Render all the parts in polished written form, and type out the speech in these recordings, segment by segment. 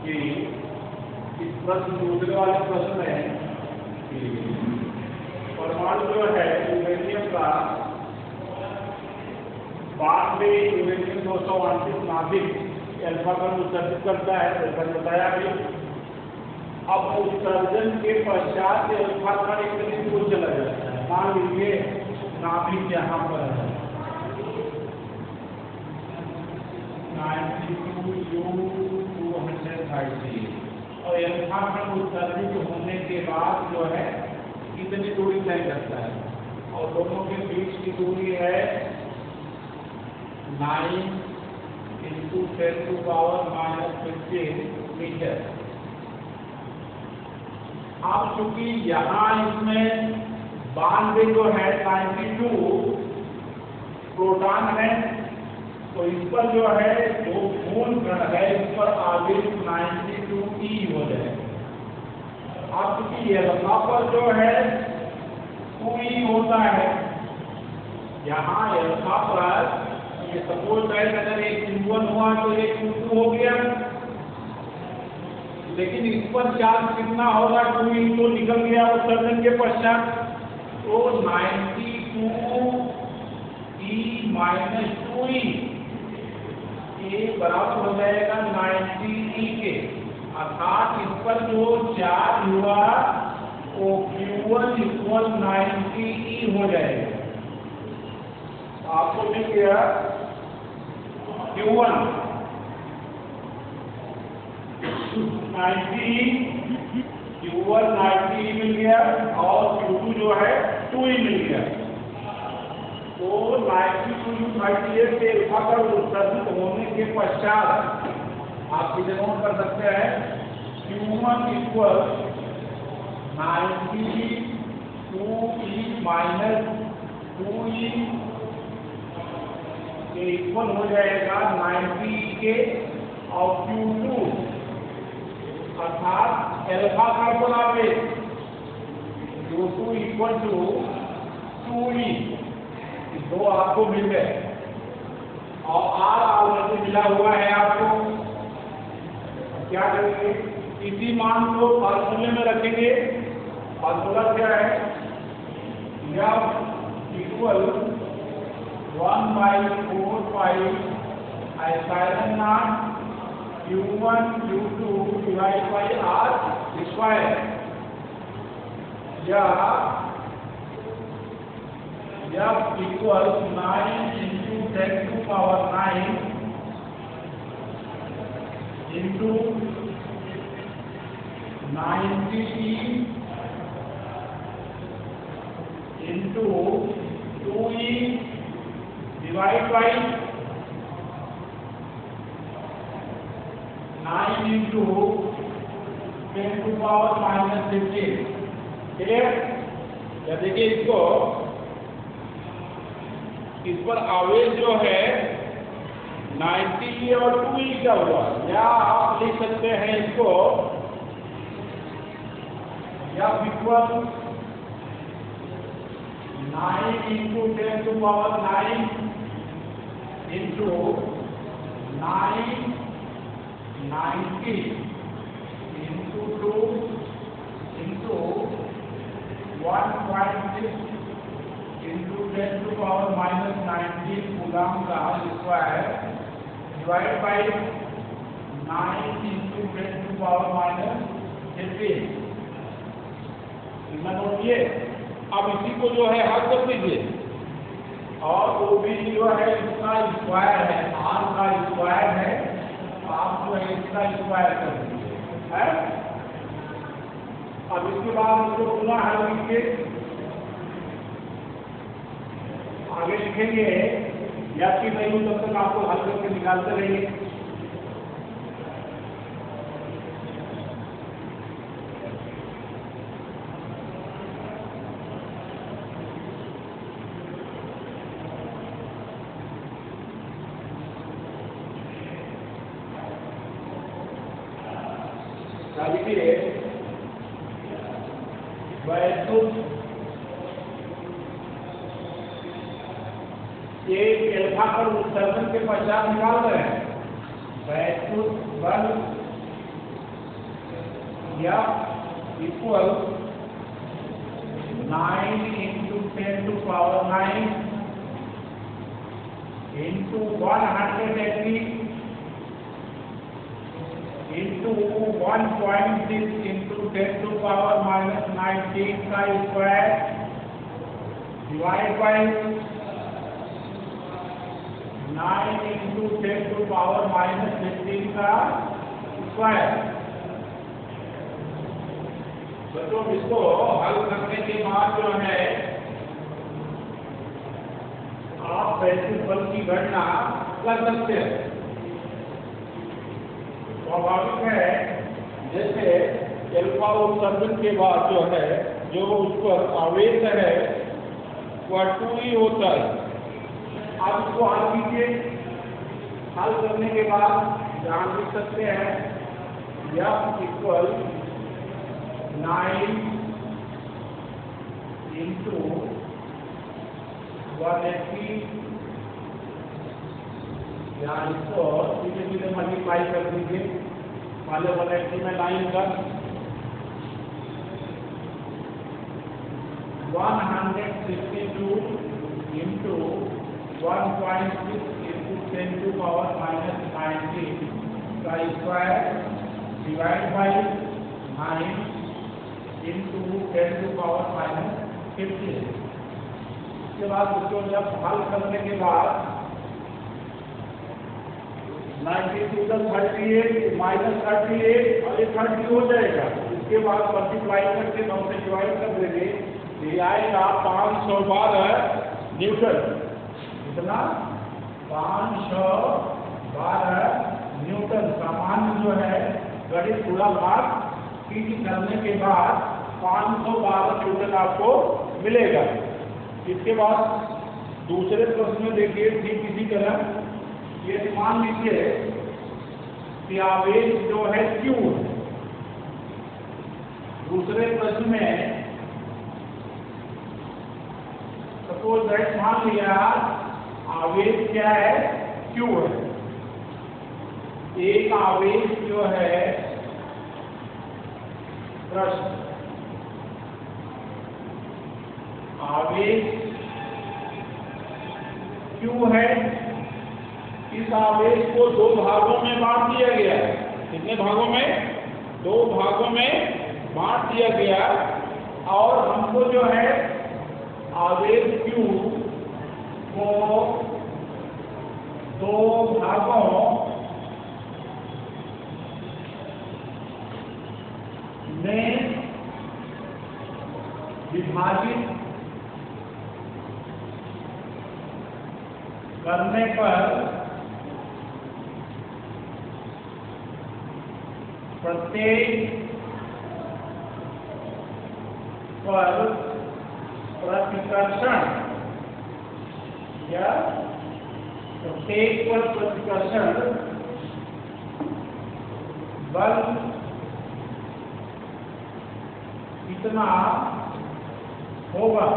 कि इस प्रश्न दूसरे वाले प्रश्न में कि परमाणु जो है यूरेनियम का 92 यूरेनियम 238 नाभिक अल्फा पर उत्सर्जित करता है, जैसा बताया भी। अब उत्सर्जन के पश्चात अल्फा का एक करीब दूर चला जाता है। मान लीजिए नाभिक यहाँ पर है 92U230 और अल्फा का उत्सर्जित होने के बाद जो है कितनी दूरी तय करता है, और दोनों के बीच की दूरी है 9 × 10⁻⁻15 मीटर। अब चूंकि यहाँ इसमें 92 जो है 92 प्रोटॉन है, तो इस पर जो है जो मूल कण है इस पर आवेश 92E हो जाएगा। अब चूंकि अल्फा पर जो है 2E होता है, यहाँ अल्फा पर ये सपोज दैट अगर एक Q1 हुआ तो एक Q2 हो गया, लेकिन इस पर चार्ज कितना होगा 2E तो निकल गया उत्सर्जन के पश्चात, तो 92E - 2E ये बराबर हो जाएगा 90E के, अर्थात इस पर जो चार्ज हुआ वो Q1 = 90E हो जाएगा। आपको मिल गया Q1 90E, Q1 90E मिल गया और Q2 जो है 2E मिल गया। तो 92U38 से अल्फा पर उत्सर्जित होने के पश्चात आप इसे नोट कर सकते हैं Q1 = 92E - 2E के इक्वल हो जाएगा 90E के, और Q2 अर्थात अल्फा कार्बन आवेश Q2 = 2E, दो आपको मिल गए, और R ऑलरेडी मिला हुआ है आपको। क्या करेंगे, इसी मान को फार्मूले में रखेंगे। फार्मूला क्या है, F = 1/4 πε0 Q1 Q2 / R², या F = 9 × 10⁹ into 90E into 2E divided by 9 into 10⁻⁻15। Clear? या देखिए इसको, इस पर आवेश जो है 90E और 2E का हुआ, या आप लिख सकते हैं इसको F = 9 × 10⁹ into 990 into 2 into 1.6 into 10⁻⁻19 coulomb का स्क्वायर डिवाइड बाय 9 into 10⁻⁻15। इतना नोट किए। अब इसी को जो है हल कर दीजिए, और वो भी जो है इसका स्क्वायर है, R का स्क्वायर है, आप जो है इसका स्क्वायर कर दीजिए है। अब इसके बाद इसको पुनः हल कीजिए, आगे लिखेंगे या कि नहीं हो तब तक आपको हल करके निकालते रहिए। लिखिए वैद्युत एक अल्फा पर उत्सर्जन के पश्चात निकाल रहे हैं। वैद्युत बल F equal 9 into 10 to power 9 into 180 into 1.6 into 10 to power minus 19 का square divide by 9 into 10 to power minus 15 का स्क्वायर। बच्चों इसको हल करने के बाद जो है आप वैसे बल की गणना कर सकते हैं। स्वाभाविक है जैसे एल्फा उत्सर्जन के बाद जो है जो उस पर आवेश है वह 2 ही होता है। आप इसको हल कीजिए। हल करने के बाद यहाँ लिख सकते हैं F इक्वल 9 into 180 या इसको सीधे सीधे मल्टीप्लाई कर दीजिए। पहले 180 में 9 का 162 into 1.6 into 10 to power minus 19 का square divide by 9 into 10 to power minus 15। इसके बाद उसको जब हल करने के बाद 92 का 38 माइनस 38 और ये 30 हो जाएगा। इसके बाद मल्टीप्लाई करके 9 से डिवाइड कर देंगे, ये आएगा 512 न्यूटन। कितना? 512 न्यूटन। सामान्य जो है गणित पूरा भाग करने के बाद 512 न्यूटन आपको मिलेगा। इसके बाद दूसरे प्रश्न में देखिए ठीक इसी तरह ये मान लीजिए कि आवेश जो है Q। दूसरे प्रश्न में सपोज दैट मान लिया आवेश क्या है Q है। एक आवेश जो है प्रश्न आवेश Q है। इस आवेश को 2 भागों में बांट दिया गया है। कितने भागों में? 2 भागों में बांट दिया गया। और हमको जो है आवेश Q को 2 भागों में विभाजित करने पर प्रत्येक पर प्रतिकर्षण या प्रत्येक पर प्रतिकर्षण बल कितना होगा।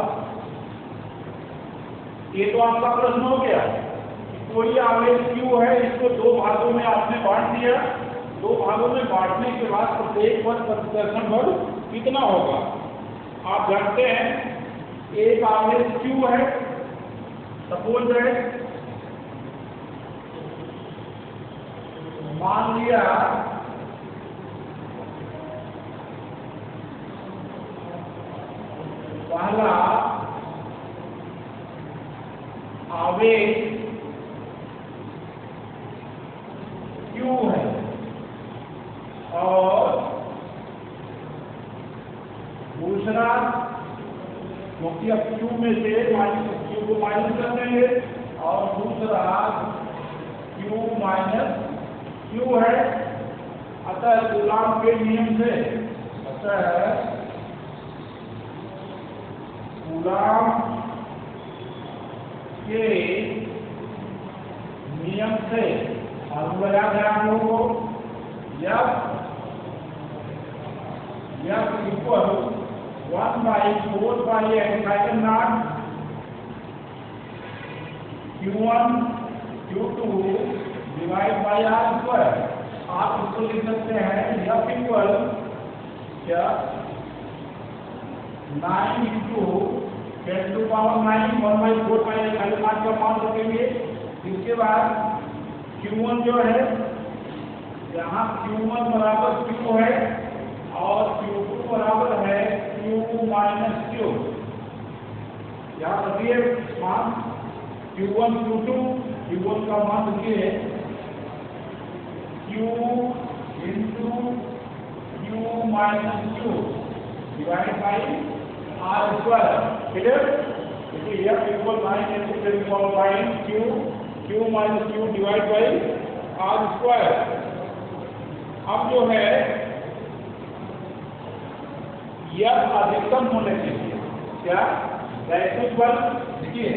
ये तो आपका प्रश्न हो गया। कोई आवेश Q है, इसको 2 भागों में आपने बांट दिया। 2 भागों में बांटने के बाद प्रत्येक पर प्रतिकर्षण बल कितना होगा। आप जानते हैं एक आवेश Q है। सपोज है मान लिया पहला आवेश Q है और दूसरा, क्योंकि अब Q में से Q को माइनस कर देंगे, और दूसरा Q माइनस Q है। अतः कूलॉम के नियम से कूलॉम के नियम से फॉर्मूला याद है आप लोगों को। F equal 1/4πε0 Q1 Q2 divide by R square. आप इसको लिख सकते हैं F इक्वल क्या 9 इंटू 10 टू पावर 9 1/4 पाई खाली 5 का मान रखेंगे। इसके बाद Q1 जो है यहाँ Q1 बराबर Q है और Q2 बराबर है Q माइनस Q। यहाँ रखिए मान Q1 Q2 Q1 का मान रखिए Q into Q minus Q divide by R square. Clear? देखिए यह equal 9 into 10 power 9 Q minus Q divide by R square. अब जो है यह अधिकतम होने चाहिए। क्या वैल्यूज पर देखिए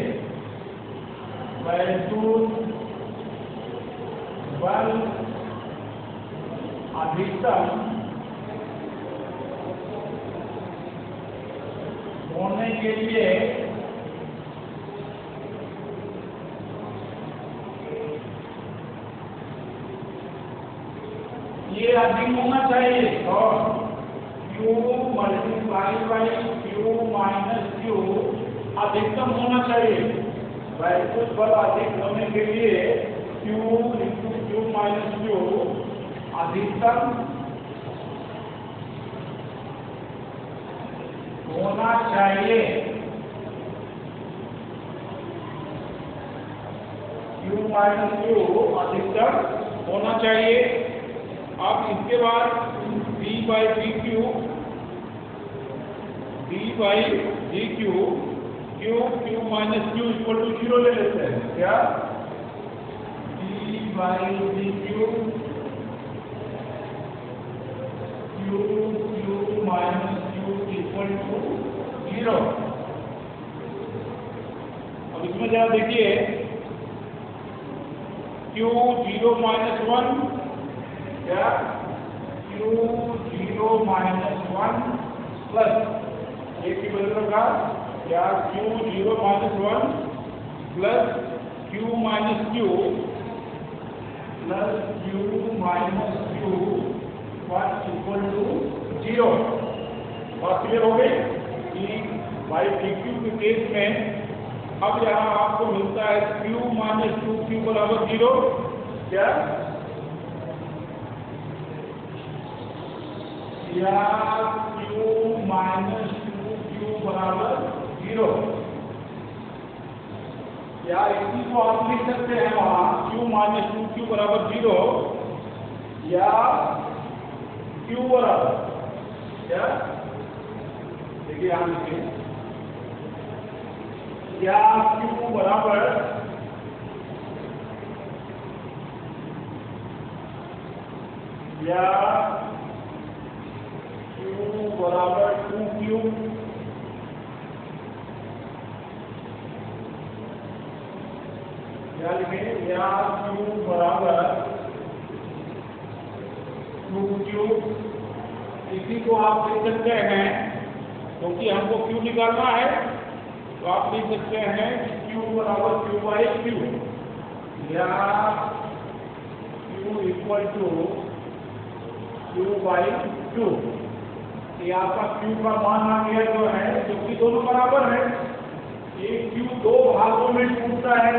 वैल्यूज पर अधिकतम होने के लिए ये अधिक होना चाहिए और Q multiply by Q minus Q अधिकतम होना चाहिए। वैल्यूज बल अधिक होने के लिए Q into Q minus Q अधिकतम होना चाहिए। Q माइनस Q अधिकतम होना चाहिए। अब इसके बाद d by d q Q minus Q equal to 0 ले लेते हैं। क्या d by d q Q minus Q equal to 0। अब इसमें जरा देखिए Q 0 माइनस 1 क्या Q 0 माइनस 1 प्लस एक की बदल रखा क्या Q 0 minus 1 plus Q minus Q plus Q minus Q 1 equal to 0। बात क्लियर हो गई कि बाई PQ के केस में अब यहाँ आपको मिलता है Q माइनस 2Q बराबर 0। क्या या Q माइनस 2Q बराबर 0 या इसी को आप लिख सकते हैं वहाँ Q माइनस 2Q बराबर 0 या Q बराबर क्या देखिए यहाँ लिखिए या Q बराबर या Q बराबर 2Q या लिखें या Q बराबर 2Q। इसी को आप लिख सकते हैं क्योंकि हमको Q निकालना है तो आप लिख सकते हैं कि Q बराबर Q बाई Q या Q equal to Q by Q। ये आपका Q का मान आ गया जो है क्योंकि दोनों बराबर है। एक Q दो भागों में टूटता है।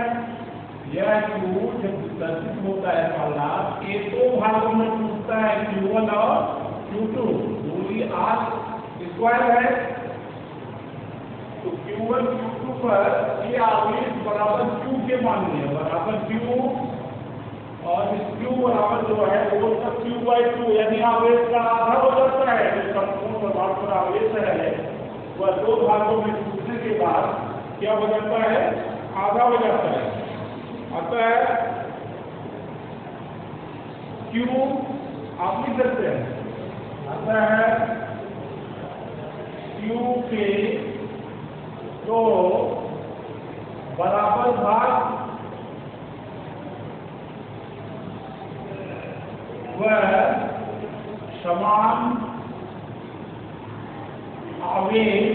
यह Q जब विकसित होता है पहला ये दो भागों में टूटता है Q1 और Q2 दूरी R स्क्वायर है। तो Q1 Q2 पर ये आवेश बराबर Q के मान लिया बराबर Q और इस Q बराबर जो है वो सब Q बाई 2 यानी आवेश का आधा हो जाता है। जो संपूर्ण प्रभाव पर आवेश है वह दो भागों में टूटने के बाद क्या हो जाता है आधा हो जाता है। अतः Q आप लिख सकते हैं अतः Q के तो बराबर भाग वह समान आवेश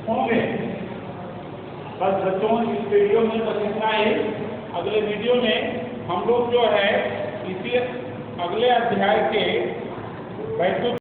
होंगे। बस बच्चों इस वीडियो में बस इतना ही। अगले वीडियो में हम लोग जो है इसी अगले अध्याय के वैद्युत